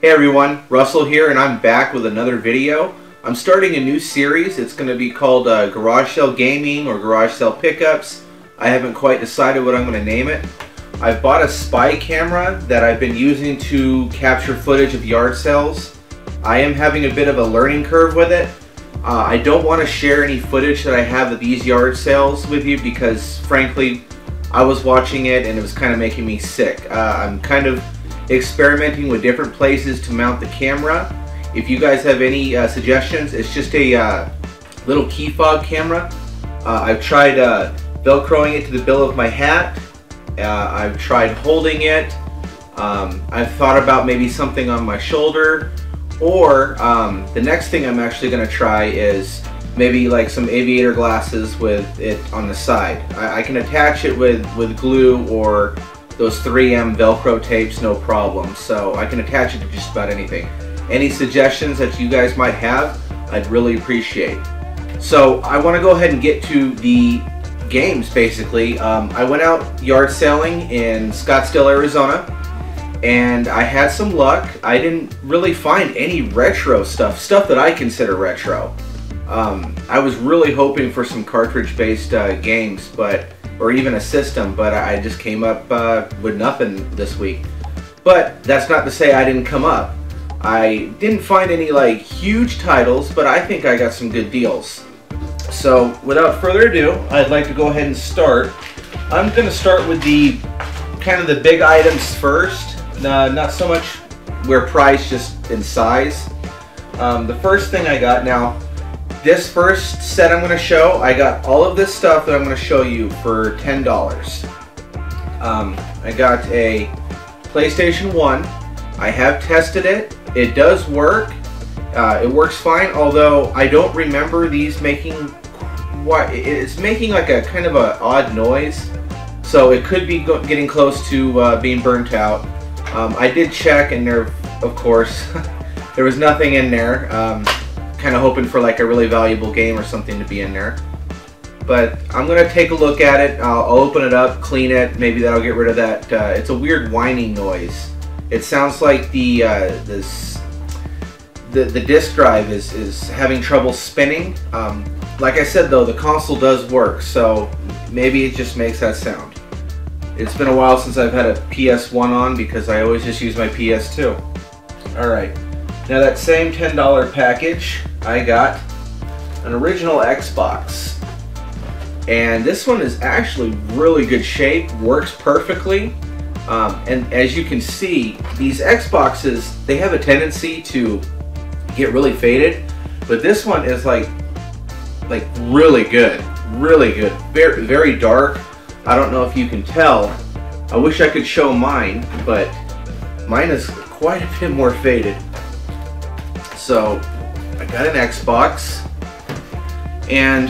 Hey everyone, Russell here, and I'm back with another video. I'm starting a new series. It's going to be called Garage Sale Gaming or Garage Sale Pickups. I haven't quite decided what I'm going to name it. I've bought a spy camera that I've been using to capture footage of yard sales. I am having a bit of a learning curve with it. I don't want to share any footage that I have of these yard sales with you because, frankly, I was watching it and it was kind of making me sick. I'm kind of experimenting with different places to mount the camera. If you guys have any suggestions, it's just a little key fob camera. I've tried velcroing it to the bill of my hat. I've tried holding it. I've thought about maybe something on my shoulder, or the next thing I'm actually going to try is maybe like some aviator glasses with it on the side. I can attach it with glue or those 3M Velcro tapes, no problem. So I can attach it to just about anything. Any suggestions that you guys might have, I'd really appreciate. So I want to go ahead and get to the games basically. I went out yard selling in Scottsdale, Arizona, and I had some luck. I didn't really find any retro stuff that I consider retro. I was really hoping for some cartridge-based games, or even a system, but I just came up with nothing this week. But that's not to say I didn't come up. I didn't find any like huge titles, but I think I got some good deals. So without further ado, I'd like to go ahead and start. I'm going to start with the kind of the big items first, not so much where price, just in size. The first thing I got now, this first set I'm going to show, I got all of this stuff that I'm going to show you for $10. I got a PlayStation 1. I have tested it. It does work. It works fine, although I don't remember these making it's making like a kind of a odd noise. So it could be getting close to being burnt out. I did check, and there, of course, there was nothing in there. Kind of hoping for like a really valuable game or something to be in there. But I'm going to take a look at it. I'll open it up, clean it. Maybe that'll get rid of that. It's a weird whining noise. It sounds like the disk drive is having trouble spinning. Like I said though, the console does work, so maybe it just makes that sound. It's been a while since I've had a PS1 on because I always just use my PS2. Alright, now that same $10 package, I got an original Xbox. And this one is actually really good shape, works perfectly. And as you can see, these Xboxes, they have a tendency to get really faded, but this one is like really good, very, very dark. I don't know if you can tell. I wish I could show mine, but mine is quite a bit more faded. So I got an Xbox, and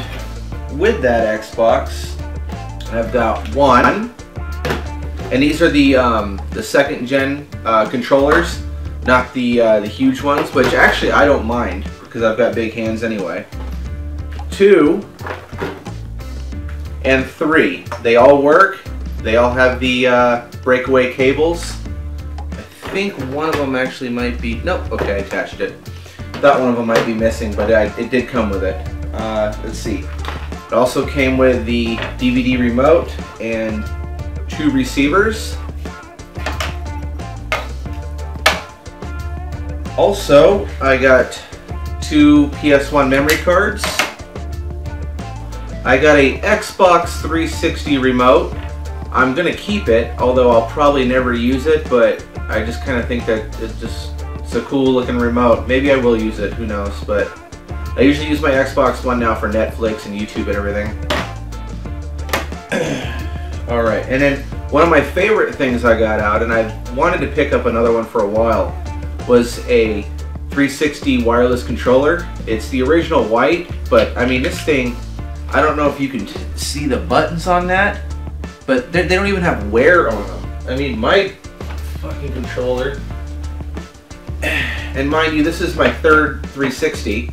with that Xbox, I've got one, and these are the second gen controllers, not the huge ones, which actually I don't mind because I've got big hands anyway. 2 and 3, they all work. They all have the breakaway cables. I think one of them actually might be, nope, okay, I attached it. Thought one of them might be missing, but it did come with it. Let's see. It also came with the DVD remote and 2 receivers. Also, I got 2 PS1 memory cards. I got a Xbox 360 remote. I'm gonna keep it, although I'll probably never use it, but I just kind of think that it's a cool looking remote. Maybe I will use it, who knows, but I usually use my Xbox One now for Netflix and YouTube and everything. Alright, and then one of my favorite things I got out, and I've wanted to pick up another one for a while, was a 360 wireless controller. It's the original white, but I mean this thing, I don't know if you can see the buttons on that, but they don't even have wear on them. I mean, my fucking controller, and mind you, this is my third 360,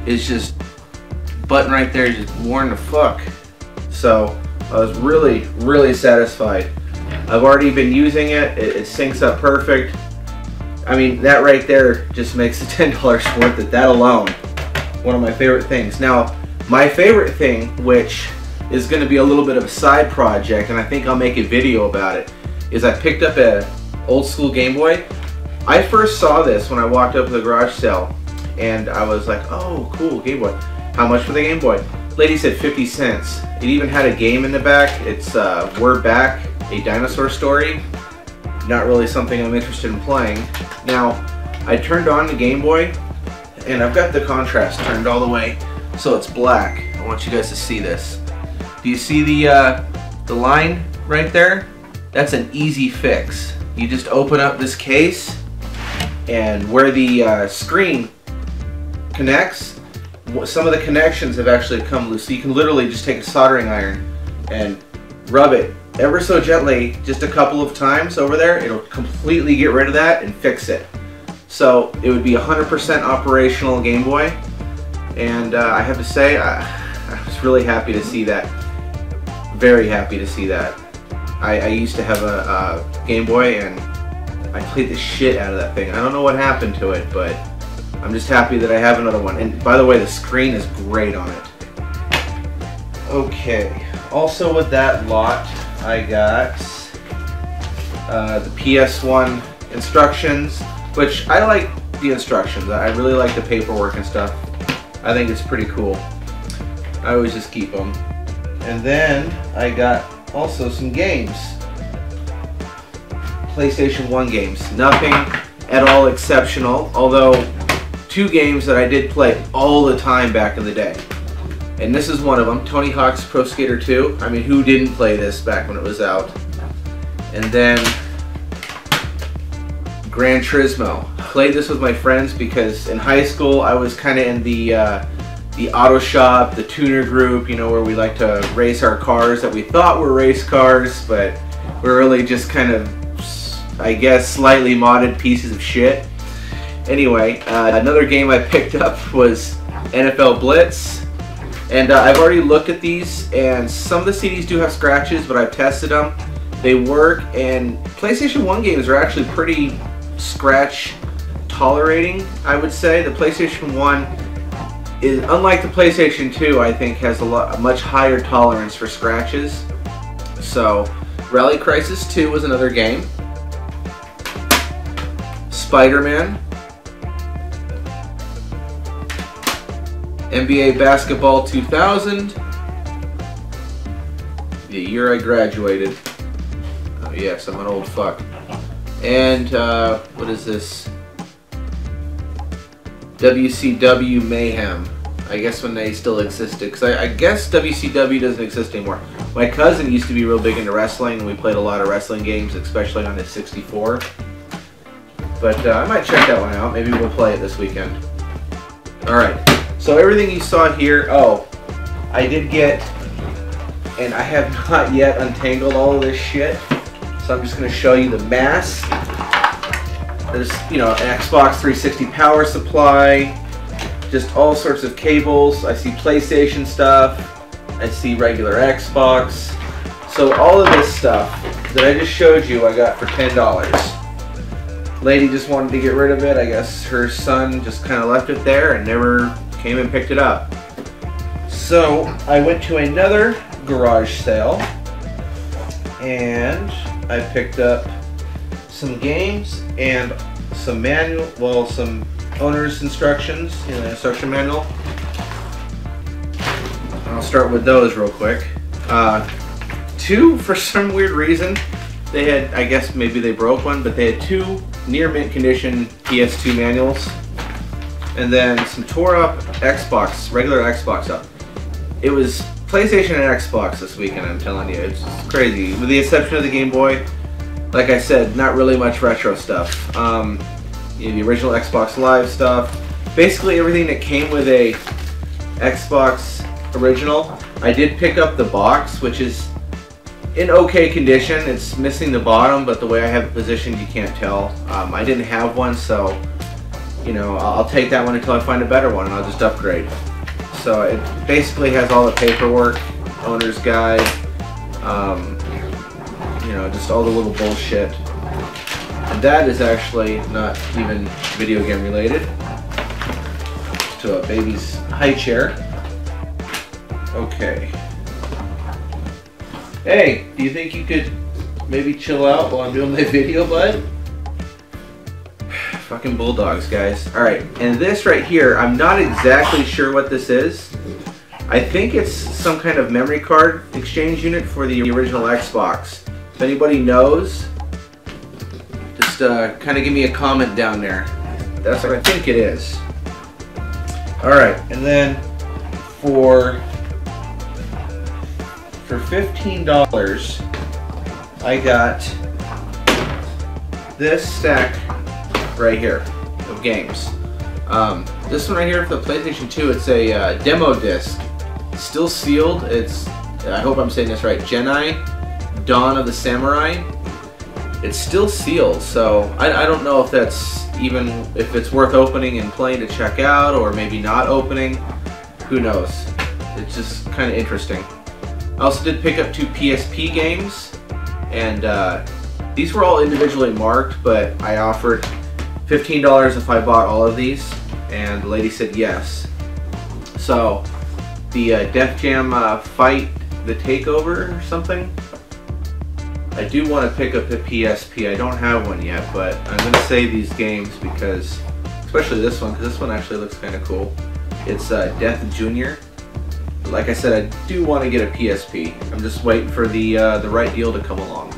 is just, button right there is just worn the fuck. So I was really, really satisfied. I've already been using it. It syncs up perfect. I mean, that right there just makes the $10 worth it, that alone. One of my favorite things. Now, my favorite thing, which is going to be a little bit of a side project, and I think I'll make a video about it, is I picked up an old school Game Boy. I first saw this when I walked up to the garage sale, and I was like, oh, cool, Game Boy. How much for the Game Boy? Lady said 50 cents. It even had a game in the back. It's We're Back, a dinosaur story. Not really something I'm interested in playing. Now, I turned on the Game Boy, and I've got the contrast turned all the way so it's black. I want you guys to see this. Do you see the line right there? That's an easy fix. You just open up this case, and where the screen connects, some of the connections have actually come loose. So you can literally just take a soldering iron and rub it ever so gently, just a couple of times over there. It'll completely get rid of that and fix it. So it would be 100% operational Game Boy, and I have to say I was really happy to see that. Very happy to see that. I used to have a Game Boy, and I played the shit out of that thing. I don't know what happened to it, but I'm just happy that I have another one. And by the way, the screen is great on it. Okay, also with that lot, I got the PS1 instructions, which I like the instructions. I really like the paperwork and stuff. I think it's pretty cool. I always just keep them. And then I got also some games. PlayStation 1 games. Nothing at all exceptional, although 2 games that I did play all the time back in the day. And this is one of them, Tony Hawk's Pro Skater 2. I mean, who didn't play this back when it was out? And then Gran Turismo. Played this with my friends because in high school I was kind of in the auto shop, the tuner group, you know, where we like to race our cars that we thought were race cars, but were really just kind of, I guess, slightly modded pieces of shit. Anyway, another game I picked up was NFL Blitz. And I've already looked at these, and some of the CDs do have scratches, but I've tested them. They work, and PlayStation 1 games are actually pretty scratch tolerating, I would say. The PlayStation 1 is, unlike the PlayStation 2, I think has a much higher tolerance for scratches. So, Rally Crisis 2 was another game. Spider-Man. NBA Basketball 2000, the year I graduated. Oh yes, I'm an old fuck. And what is this? WCW Mayhem. I guess when they still existed, because I guess WCW doesn't exist anymore. My cousin used to be real big into wrestling, and we played a lot of wrestling games, especially on his 64. But I might check that one out. Maybe we'll play it this weekend. Alright. So everything you saw here, oh, I did get, and I have not yet untangled all of this shit, so I'm just going to show you the mass. There's, you know, an Xbox 360 power supply, just all sorts of cables. I see PlayStation stuff, I see regular Xbox. So all of this stuff that I just showed you, I got for $10. Lady just wanted to get rid of it. I guess her son just kind of left it there and never came and picked it up. So I went to another garage sale and I picked up some games and some manual, well, some owner's instructions in the instruction manual. I'll start with those real quick. 2, for some weird reason, they had, I guess maybe they broke one, but they had 2 near mint condition PS2 manuals. And then some tore up Xbox, regular Xbox stuff. It was PlayStation and Xbox this weekend, I'm telling you. It's crazy. With the exception of the Game Boy, like I said, not really much retro stuff. You know, the original Xbox Live stuff. Basically everything that came with a Xbox original. I did pick up the box, which is in okay condition. It's missing the bottom, but the way I have it positioned, you can't tell. I didn't have one, so you know, I'll take that one until I find a better one, and I'll just upgrade. So it basically has all the paperwork, owner's guide, you know, just all the little bullshit. And And that is actually not even video game related. To a baby's high chair. Okay. Hey, do you think you could maybe chill out while I'm doing my video, bud? Fucking bulldogs, guys. Alright, and this right here, I'm not exactly sure what this is. I think it's some kind of memory card exchange unit for the original Xbox. If anybody knows, just kind of give me a comment down there. That's what I think it is. Alright, and then for $15, I got this stack right here of games. This one right here for the PlayStation 2, it's a demo disc. Still sealed. It's, I hope I'm saying this right, Genai Dawn of the Samurai. It's still sealed, so I don't know if that's even, if it's worth opening and playing to check out, or maybe not opening. Who knows? It's just kind of interesting. I also did pick up 2 PSP games, and these were all individually marked, but I offered $15 if I bought all of these, and the lady said yes. So the Def Jam Fight the Takeover or something. I do want to pick up the PSP. I don't have one yet, but I'm going to save these games because, especially this one, because this one actually looks kind of cool. It's Death Jr. Like I said, I do want to get a PSP. I'm just waiting for the right deal to come along.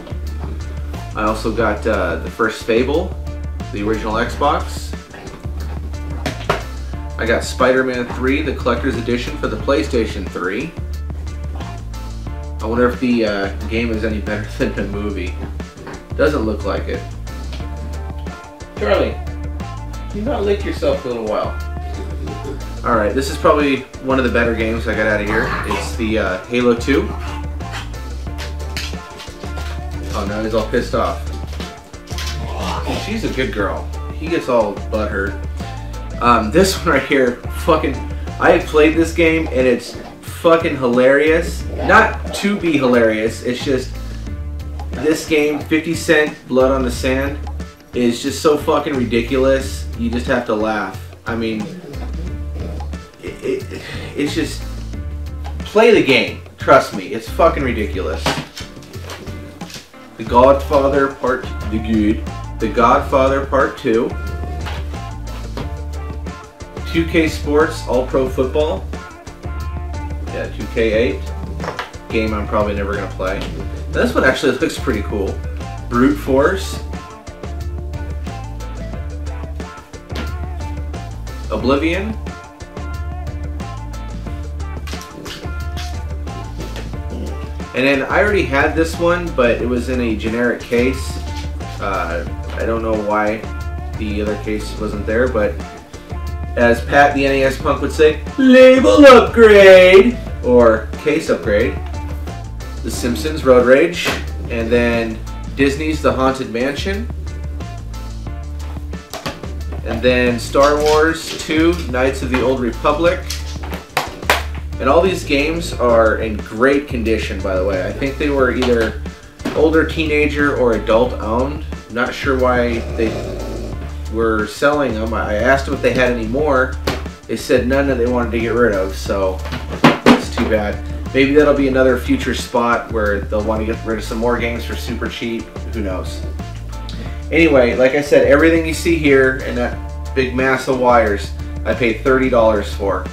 I also got the first Fable, the original Xbox. I got Spider-Man 3, the Collector's Edition for the PlayStation 3. I wonder if the game is any better than the movie. Doesn't look like it. Charlie, you not lick yourself for a little while. Alright, this is probably one of the better games I got out of here. It's the Halo 2. Oh, now he's all pissed off. She's a good girl. He gets all butthurt. This one right here, fucking, I have played this game and it's fucking hilarious. Not to be hilarious, it's just, this game, 50 Cent Blood on the Sand, is just so fucking ridiculous, you just have to laugh. I mean, it's just, play the game, trust me, it's fucking ridiculous. The Godfather Part 2. 2K Sports All-Pro Football. Yeah, 2K8. Game I'm probably never going to play. This one actually looks pretty cool. Brute Force. Oblivion. And then I already had this one, but it was in a generic case. I don't know why the other case wasn't there, but as Pat the NES Punk would say, label upgrade! Or case upgrade. The Simpsons Road Rage. And then Disney's The Haunted Mansion. And then Star Wars 2, Knights of the Old Republic. And all these games are in great condition, by the way. I think they were either older teenager or adult owned. Not sure why they were selling them. I asked them if they had any more. They said none that they wanted to get rid of, so it's too bad. Maybe that'll be another future spot where they'll want to get rid of some more games for super cheap. Who knows? Anyway, like I said, everything you see here in that big mass of wires, I paid $30 for.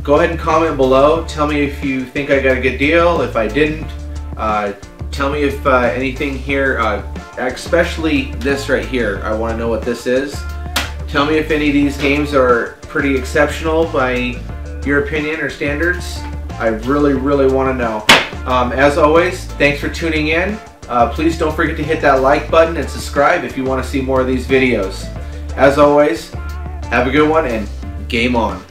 Go ahead and comment below. Tell me if you think I got a good deal. If I didn't, tell me if anything here, especially this right here, I want to know what this is. Tell me if any of these games are pretty exceptional by your opinion or standards. I really, really want to know. As always, thanks for tuning in. Please don't forget to hit that like button and subscribe if you want to see more of these videos. As always, have a good one and game on.